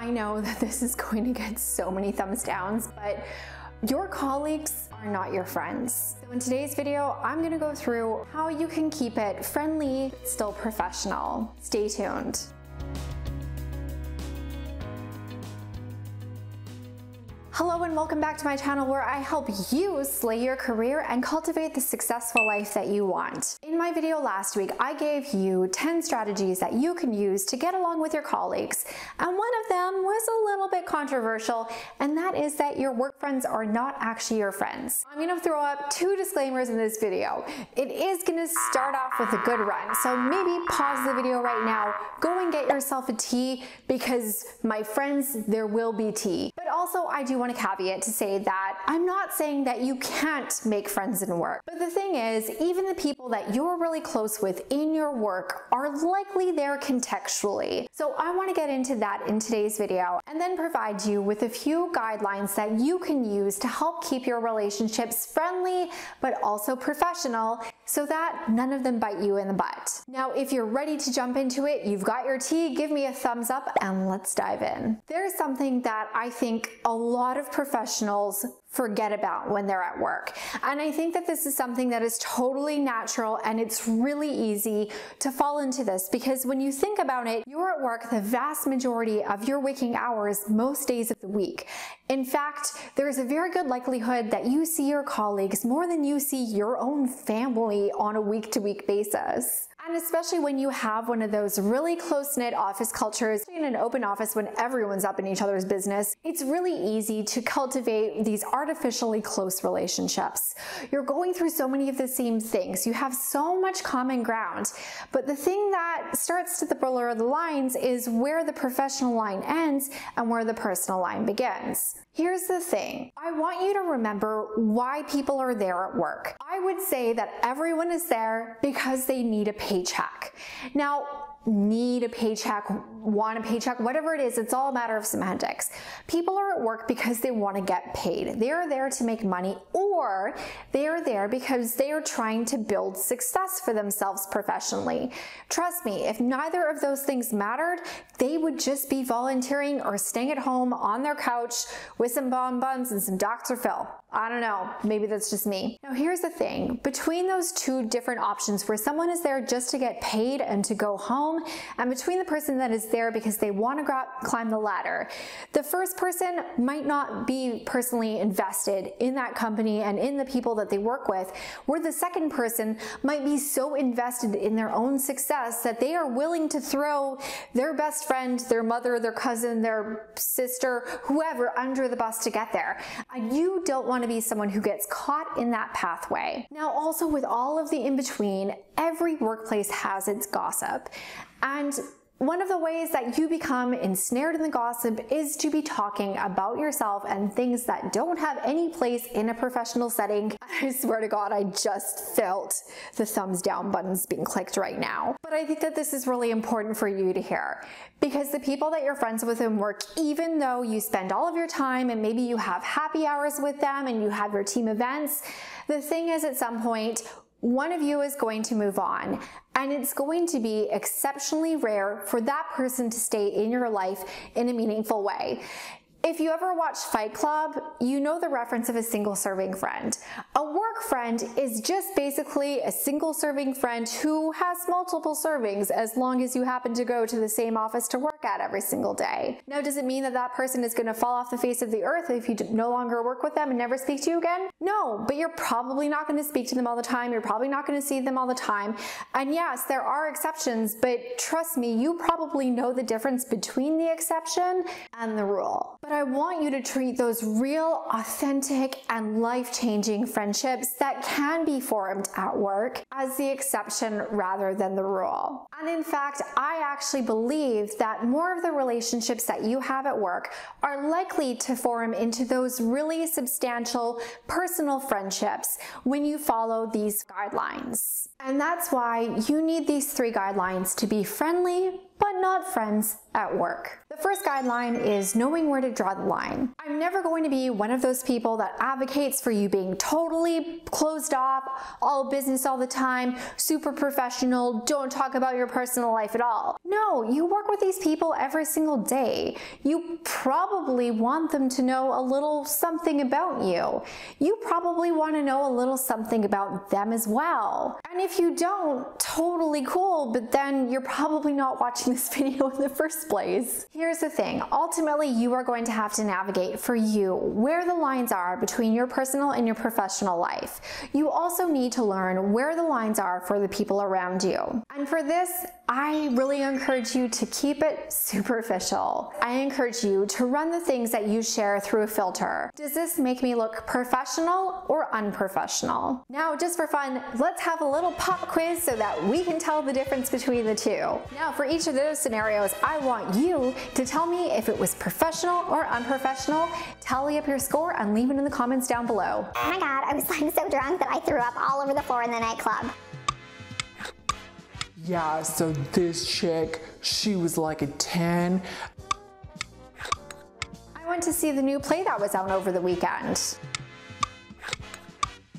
I know that this is going to get so many thumbs downs, but your colleagues are not your friends. So in today's video, I'm going to go through how you can keep it friendly, still professional. Stay tuned. Hello and welcome back to my channel where I help you slay your career and cultivate the successful life that you want. In my video last week, I gave you 10 strategies that you can use to get along with your colleagues. And one of them was a little bit controversial, and that is that your work friends are not actually your friends. I'm gonna throw up 2 disclaimers in this video. It is gonna start off with a good run, so maybe pause the video right now, go and get yourself a tea, because my friends, there will be tea. But also, I do want to caveat to say that I'm not saying that you can't make friends in work. But the thing is, even the people that you're really close with in your work are likely there contextually. So I want to get into that in today's video and then provide you with a few guidelines that you can use to help keep your relationships friendly but also professional so that none of them bite you in the butt. Now, if you're ready to jump into it, you've got your tea, give me a thumbs up and let's dive in. There's something that I think a lot of professionals forget about when they're at work. And I think that this is something that is totally natural, and it's really easy to fall into this because when you think about it, you're at work the vast majority of your waking hours most days of the week. In fact, there's a very good likelihood that you see your colleagues more than you see your own family on a week-to-week basis. And especially when you have one of those really close-knit office cultures, in an open office when everyone's up in each other's business, it's really easy to cultivate these artificially close relationships. You're going through so many of the same things. You have so much common ground. But the thing that starts to blur the lines is where the professional line ends and where the personal line begins. Here's the thing. I want you to remember why people are there at work. I would say that everyone is there because they need a paycheck. Now, need a paycheck, want a paycheck, whatever it is, it's all a matter of semantics. People are at work because they want to get paid. They're there to make money, or they are there because they are trying to build success for themselves professionally. Trust me, if neither of those things mattered, they would just be volunteering or staying at home on their couch with some bonbons and some Dr. Phil. I don't know, maybe that's just me. Now here's the thing, between those 2 different options where someone is there just to get paid and to go home, and between the person that is there because they want to climb the ladder, the first person might not be personally invested in that company and in the people that they work with, where the second person might be so invested in their own success that they are willing to throw their best friend, their mother, their cousin, their sister, whoever under the bus to get there. And you don't want to be someone who gets caught in that pathway. Now, also with all of the in-between, every workplace has its gossip. And one of the ways that you become ensnared in the gossip is to be talking about yourself and things that don't have any place in a professional setting. I swear to God, I just felt the thumbs down buttons being clicked right now. But I think that this is really important for you to hear, because the people that you're friends with in work, even though you spend all of your time and maybe you have happy hours with them and you have your team events, the thing is at some point, one of you is going to move on, and it's going to be exceptionally rare for that person to stay in your life in a meaningful way. If you ever watch Fight Club, you know the reference of a single serving friend. A work friend is just basically a single serving friend who has multiple servings as long as you happen to go to the same office to work at every single day. Now, does it mean that that person is going to fall off the face of the earth if you no longer work with them and never speak to you again? No, but you're probably not going to speak to them all the time. You're probably not going to see them all the time. And yes, there are exceptions, but trust me, you probably know the difference between the exception and the rule. But I want you to treat those real, authentic, and life-changing friendships that can be formed at work as the exception rather than the rule. And in fact, I actually believe that more of the relationships that you have at work are likely to form into those really substantial personal friendships when you follow these guidelines. And that's why you need these 3 guidelines to be friendly, but not friends at work. The first guideline is knowing where to draw the line. I'm never going to be one of those people that advocates for you being totally closed off, all business all the time, super professional, don't talk about your personal life at all. No, you work with these people every single day. You probably want them to know a little something about you. You probably want to know a little something about them as well. And if you don't, totally cool, but then you're probably not watching this video in the first place. Here's the thing, ultimately you are going to have to navigate for you where the lines are between your personal and your professional life. You also need to learn where the lines are for the people around you. And for this, I really encourage you to keep it superficial. I encourage you to run the things that you share through a filter. Does this make me look professional or unprofessional? Now, just for fun, let's have a little pop quiz so that we can tell the difference between the two. Now, for each of those scenarios, I want you to tell me if it was professional or unprofessional. Tally up your score and leave it in the comments down below. Oh my god, I was like so drunk that I threw up all over the floor in the nightclub. Yeah, so this chick, she was like a 10. I went to see the new play that was out over the weekend.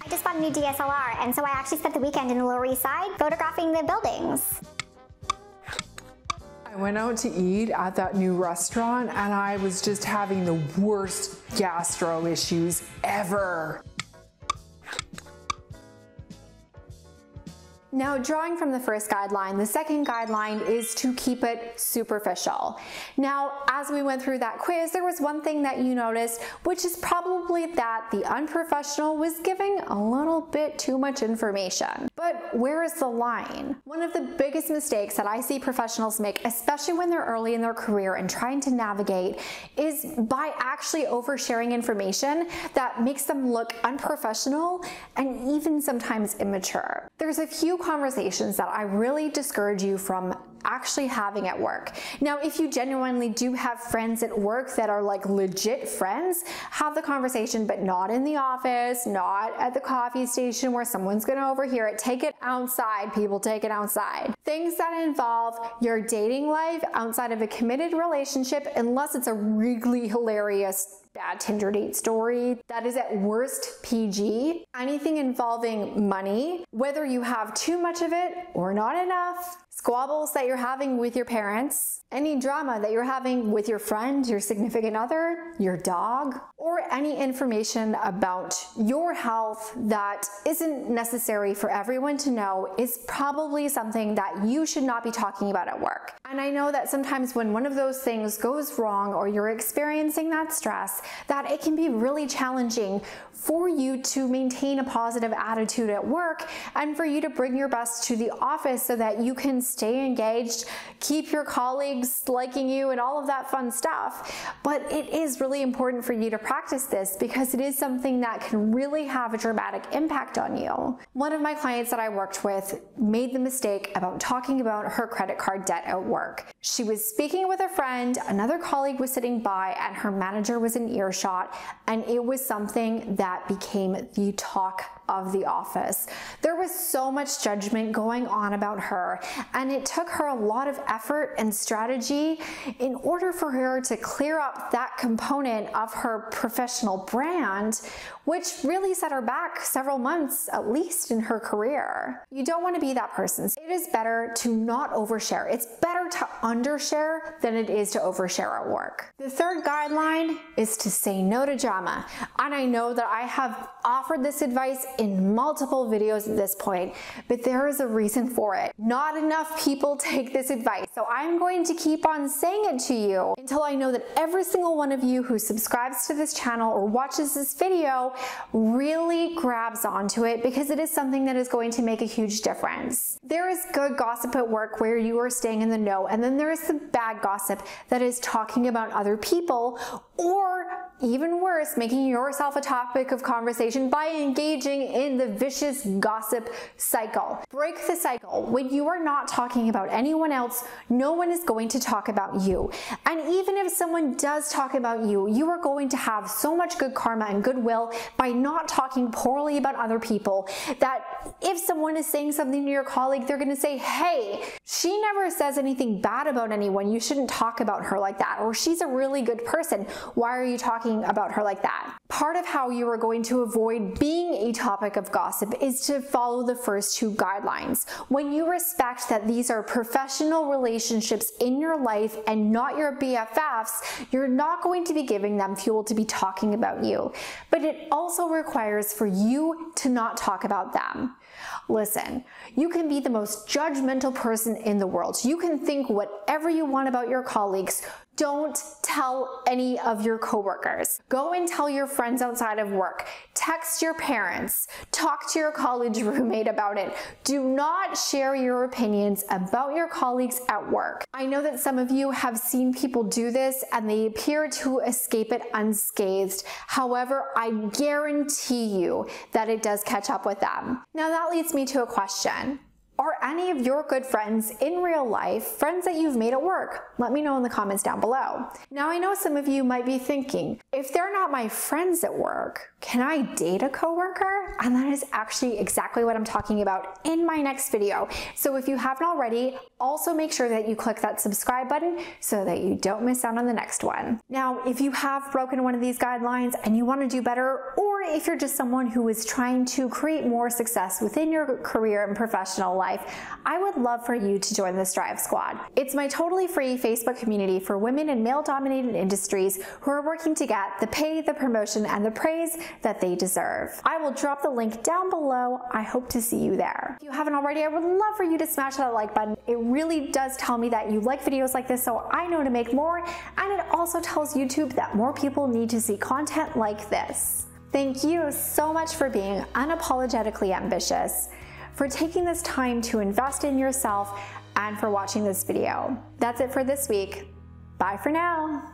I just bought a new DSLR, and so I actually spent the weekend in the Lower East Side photographing the buildings. I went out to eat at that new restaurant and I was just having the worst gastro issues ever. Now, drawing from the first guideline, the second guideline is to keep it superficial. Now, as we went through that quiz, there was one thing that you noticed, which is probably that the unprofessional was giving a little bit too much information. But where is the line? One of the biggest mistakes that I see professionals make, especially when they're early in their career and trying to navigate, is by actually oversharing information that makes them look unprofessional and even sometimes immature. There's a few conversations that I really discourage you from actually having at work. Now, if you genuinely do have friends at work that are like legit friends, have the conversation, but not in the office, not at the coffee station where someone's gonna overhear it. Take it outside, people, take it outside. Things that involve your dating life outside of a committed relationship, unless it's a really hilarious bad Tinder date story that is at worst PG. Anything involving money, whether you have too much of it or not enough, squabbles that you're having with your parents, any drama that you're having with your friend, your significant other, your dog, or any information about your health that isn't necessary for everyone to know is probably something that you should not be talking about at work. And I know that sometimes when one of those things goes wrong or you're experiencing that stress, that it can be really challenging for you to maintain a positive attitude at work and for you to bring your best to the office so that you can stay engaged, keep your colleagues liking you and all of that fun stuff. But it is really important for you to practice this because it is something that can really have a dramatic impact on you. One of my clients that I worked with made the mistake about talking about her credit card debt at work. She was speaking with a friend, another colleague was sitting by, and her manager was in earshot, and it was something that became the talk of the office. There was so much judgment going on about her, and it took her a lot of effort and strategy in order for her to clear up that component of her professional brand, which really set her back several months at least in her career. You don't want to be that person. It is better to not overshare. It's better to undershare than it is to overshare at work. The third guideline is to say no to drama. And I know that I have offered this advice in multiple videos at this point, but there is a reason for it. Not enough people take this advice, so I'm going to keep on saying it to you until I know that every single one of you who subscribes to this channel or watches this video really grabs onto it, because it is something that is going to make a huge difference. There is good gossip at work where you are staying in the know, and then there is the bad gossip that is talking about other people or even worse, making yourself a topic of conversation by engaging in the vicious gossip cycle. Break the cycle. When you are not talking about anyone else, no one is going to talk about you. And even if someone does talk about you, you are going to have so much good karma and goodwill by not talking poorly about other people that if someone is saying something to your colleague, they're going to say, hey, she never says anything bad about anyone. You shouldn't talk about her like that. Or she's a really good person. Why are you talking about her like that? Part of how you are going to avoid being a topic of gossip is to follow the first two guidelines. When you respect that these are professional relationships in your life and not your BFFs, you're not going to be giving them fuel to be talking about you. But it also requires for you to not talk about them. Listen, you can be the most judgmental person in the world. You can think whatever you want about your colleagues. Don't tell any of your coworkers. Go and tell your friends outside of work. Text your parents. Talk to your college roommate about it. Do not share your opinions about your colleagues at work. I know that some of you have seen people do this and they appear to escape it unscathed. However, I guarantee you that it does catch up with them. Now that leads me to a question. Are any of your good friends in real life friends that you've made at work? Let me know in the comments down below. Now I know some of you might be thinking, if they're not my friends at work, can I date a coworker? And that is actually exactly what I'm talking about in my next video. So if you haven't already, also make sure that you click that subscribe button so that you don't miss out on the next one. Now, if you have broken one of these guidelines and you want to do better, or if you're just someone who is trying to create more success within your career and professional life, I would love for you to join the Strive Squad. It's my totally free Facebook community for women in male-dominated industries who are working to get the pay, the promotion, and the praise that they deserve. I will drop the link down below. I hope to see you there. If you haven't already, I would love for you to smash that like button. It really does tell me that you like videos like this, so I know to make more, and it also tells YouTube that more people need to see content like this. Thank you so much for being unapologetically ambitious, for taking this time to invest in yourself, and for watching this video. That's it for this week. Bye for now.